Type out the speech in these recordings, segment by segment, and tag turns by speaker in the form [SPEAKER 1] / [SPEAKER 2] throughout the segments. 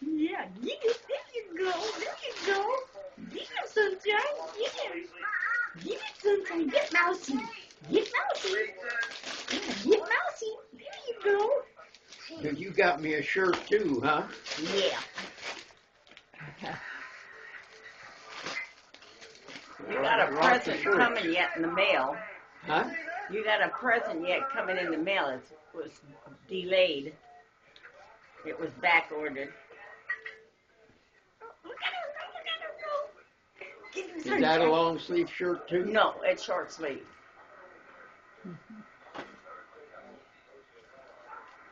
[SPEAKER 1] Yeah, get it. There you go. There you go. Get it, Sunshine. Get it. Get it, Sunshine. Get Mousy. Get Mousy. Yeah, get Mousy. There you go.
[SPEAKER 2] You got me a shirt too, huh?
[SPEAKER 1] Yeah.
[SPEAKER 3] You got a present coming yet in the mail.
[SPEAKER 2] Huh?
[SPEAKER 3] You got a present yet coming in the mail. It was delayed. It was back ordered.
[SPEAKER 1] Look at her go. Look at her go. Get him,
[SPEAKER 2] Is
[SPEAKER 1] Sunshine.
[SPEAKER 2] that a long sleeve shirt too?
[SPEAKER 3] No, it's short sleeve.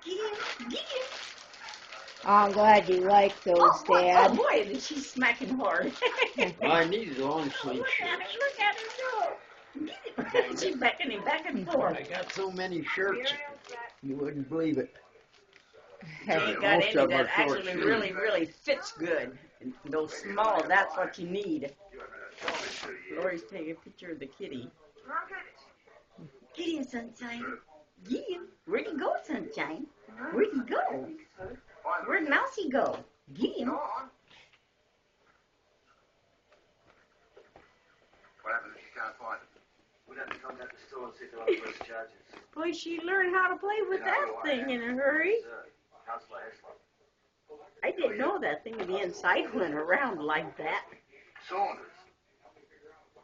[SPEAKER 1] Get him. Get him.
[SPEAKER 4] Oh, I'm glad you like those,
[SPEAKER 1] Oh,
[SPEAKER 4] Dad.
[SPEAKER 1] boy, is she smacking hard.
[SPEAKER 2] Well, I need long sleeve
[SPEAKER 1] Look at her.
[SPEAKER 2] shirts.
[SPEAKER 1] Look at her go. Get him. She's backing him back and forth.
[SPEAKER 2] I got so many shirts, you wouldn't believe it.
[SPEAKER 3] You ain't got
[SPEAKER 2] Most
[SPEAKER 3] any
[SPEAKER 2] of them
[SPEAKER 3] that
[SPEAKER 2] are short
[SPEAKER 3] actually
[SPEAKER 2] sleeve.
[SPEAKER 3] really fits good. And those small, that's what you need. Lori's taking a picture of the kitty.
[SPEAKER 1] Get him, Sunshine. Get him. Where'd he go, Sunshine? Where'd he go? Where'd Mousy go? Get him.
[SPEAKER 5] What happens if you can't find it? We'd have to contact the store and see if they'll press charges.
[SPEAKER 1] Boy, she learned how to play with that thing in a hurry.
[SPEAKER 5] Councillor Heslop.
[SPEAKER 1] I didn't know that thing on the inside went around like that.
[SPEAKER 5] Saunders.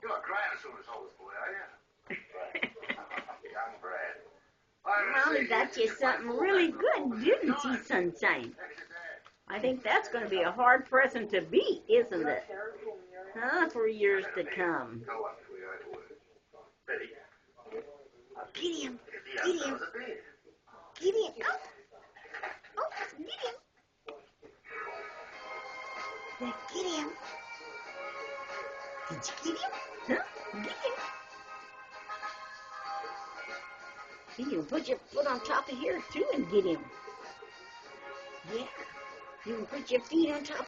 [SPEAKER 5] You're a Tyrannosaurus Saunders boy, are you? Young Brad.
[SPEAKER 1] Mommy got you something really good, didn't she, Sunshine? I think that's going to be a hard present to beat, isn't it? Huh, for years to come.
[SPEAKER 5] Go on before you go to work. Betty.
[SPEAKER 1] Get him.
[SPEAKER 5] Get
[SPEAKER 1] Get him. Get him. Oh. Oh, get him. Now get him. Did you get him? Huh? Get him. You can put your foot on top of here, too, and get him. Yeah. You can put your feet on top